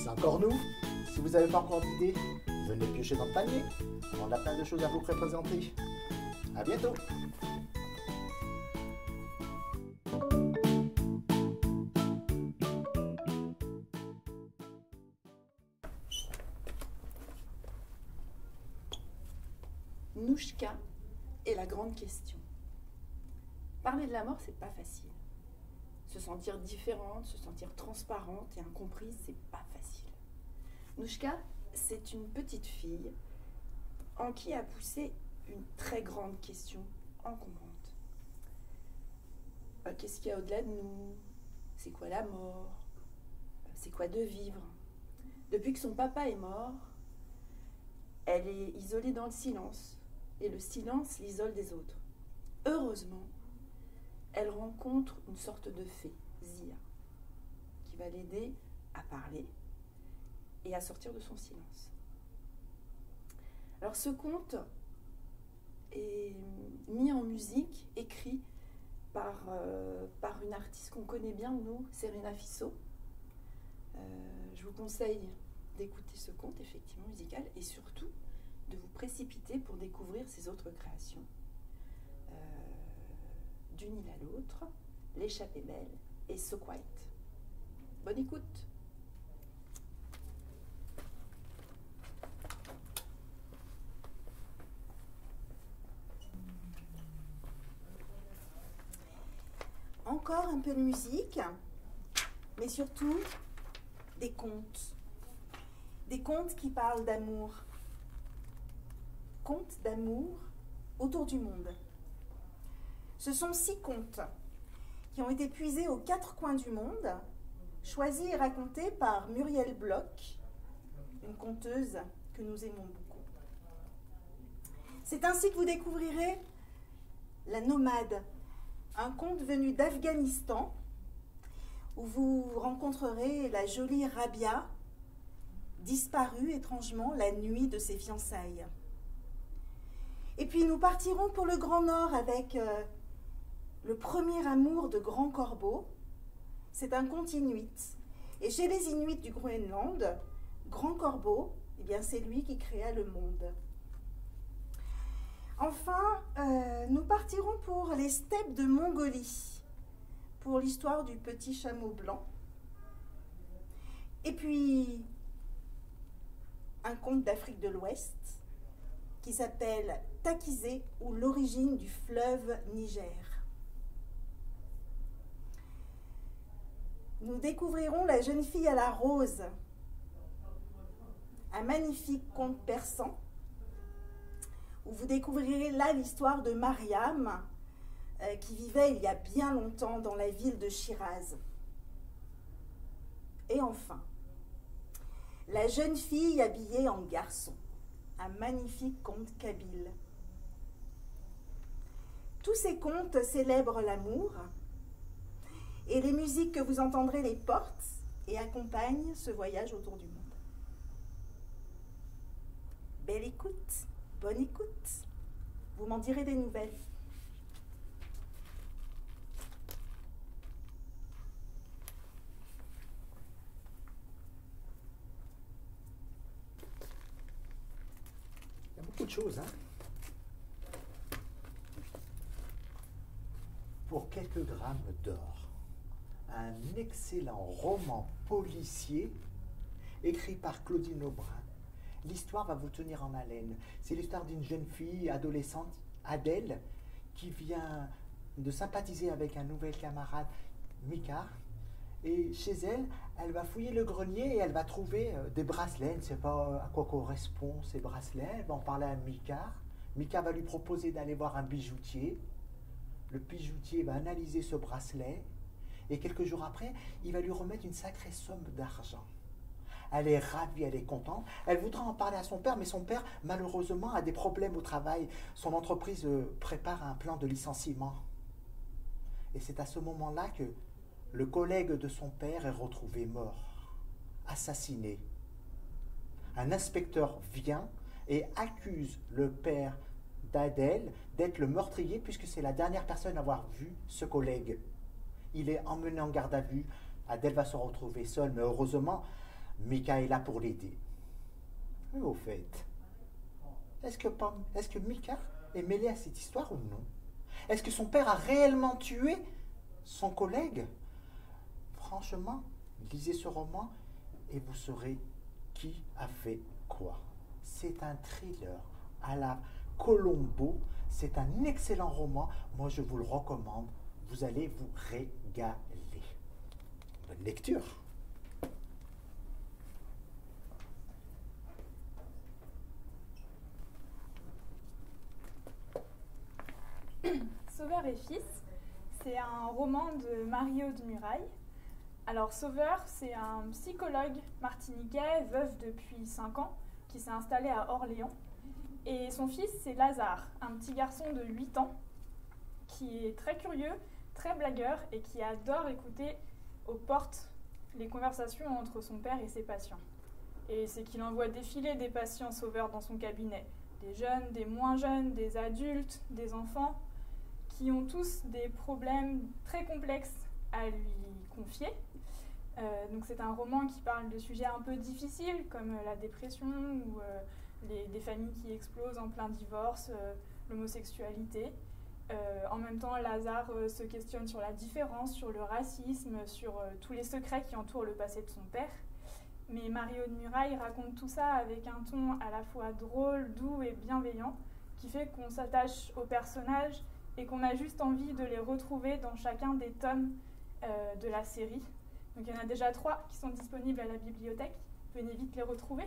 C'est encore nous. Si vous n'avez pas encore d'idées, venez piocher dans le panier. On a plein de choses à vous représenter. À bientôt. Nouchka et la grande question. Parler de la mort, c'est pas facile. Se sentir différente, se sentir transparente et incomprise, c'est pas facile. Nouchka, c'est une petite fille en qui a poussé une très grande question encombrante. Qu'est-ce qu'il y a au-delà de nous? C'est quoi la mort? C'est quoi de vivre? Depuis que son papa est mort, elle est isolée dans le silence. Et le silence l'isole des autres. Heureusement, elle rencontre une sorte de fée, Zia, qui va l'aider à parler et à sortir de son silence. Alors ce conte est mis en musique, écrit par une artiste qu'on connaît bien, nous, Serena Fissot. Je vous conseille d'écouter ce conte, effectivement, musical, et surtout de vous précipiter pour découvrir ses autres créations. D'une île à l'autre, L'échappée belle et So Quiet. Bonne écoute. Encore un peu de musique, mais surtout des contes. Des contes qui parlent d'amour. Contes d'amour autour du monde. Ce sont 6 contes qui ont été puisés aux 4 coins du monde, choisis et racontés par Muriel Bloch, une conteuse que nous aimons beaucoup. C'est ainsi que vous découvrirez La Nomade, un conte venu d'Afghanistan, où vous rencontrerez la jolie Rabia, disparue étrangement la nuit de ses fiançailles. Et puis nous partirons pour le Grand Nord avec le premier amour de Grand Corbeau. C'est un conte inuit. Et chez les Inuits du Groenland, Grand Corbeau, eh bien c'est lui qui créa le monde. Enfin, nous partirons pour les steppes de Mongolie, pour l'histoire du petit chameau blanc. Et puis, un conte d'Afrique de l'Ouest qui s'appelle Takizé ou l'origine du fleuve Niger. Nous découvrirons La jeune fille à la rose, un magnifique conte persan où vous découvrirez là l'histoire de Mariam qui vivait il y a bien longtemps dans la ville de Shiraz. Et enfin, La jeune fille habillée en garçon, un magnifique conte kabyle. Tous ces contes célèbrent l'amour et les musiques que vous entendrez les portent et accompagnent ce voyage autour du monde. Belle écoute, bonne écoute. Vous m'en direz des nouvelles. Il y a beaucoup de choses, hein. Pour quelques grammes d'or, un excellent roman policier écrit par Claudine Aubrun. L'histoire va vous tenir en haleine. C'est l'histoire d'une jeune fille adolescente, Adèle, qui vient de sympathiser avec un nouvel camarade, Mika. Et chez elle, elle va fouiller le grenier et elle va trouver des bracelets. Elle ne sait pas à quoi correspondent ces bracelets. Elle va en parler à Mika. Mika va lui proposer d'aller voir un bijoutier. Le bijoutier va analyser ce bracelet. Et quelques jours après, il va lui remettre une sacrée somme d'argent. Elle est ravie, elle est contente. Elle voudra en parler à son père, mais son père, malheureusement, a des problèmes au travail. Son entreprise prépare un plan de licenciement. Et c'est à ce moment-là que le collègue de son père est retrouvé mort, assassiné. Un inspecteur vient et accuse le père d'Adèle d'être le meurtrier, puisque c'est la dernière personne à avoir vu ce collègue. Il est emmené en garde à vue. Adèle va se retrouver seule, mais heureusement, Mika est là pour l'aider. Mais au fait, est-ce que Mika est mêlé à cette histoire ou non? Est-ce que son père a réellement tué son collègue? Franchement, lisez ce roman et vous saurez qui a fait quoi. C'est un thriller à la Colombo. C'est un excellent roman. Moi, je vous le recommande. Vous allez vous régaler. Bonne lecture. Sauveur et fils, c'est un roman de Mario de Muraille. Alors Sauveur, c'est un psychologue martiniquais, veuf depuis 5 ans, qui s'est installé à Orléans. Et son fils, c'est Lazare, un petit garçon de 8 ans, qui est très curieux, très blagueur et qui adore écouter aux portes les conversations entre son père et ses patients. Et c'est qu'il envoie défiler des patients sauveurs dans son cabinet, des jeunes, des moins jeunes, des adultes, des enfants, qui ont tous des problèmes très complexes à lui confier. Donc c'est un roman qui parle de sujets un peu difficiles comme la dépression ou des familles qui explosent en plein divorce, l'homosexualité. En même temps, Lazare se questionne sur la différence, sur le racisme, sur tous les secrets qui entourent le passé de son père. Mais Mario de Muraille raconte tout ça avec un ton à la fois drôle, doux et bienveillant, qui fait qu'on s'attache aux personnages et qu'on a juste envie de les retrouver dans chacun des tomes de la série. Donc il y en a déjà 3 qui sont disponibles à la bibliothèque. Venez vite les retrouver.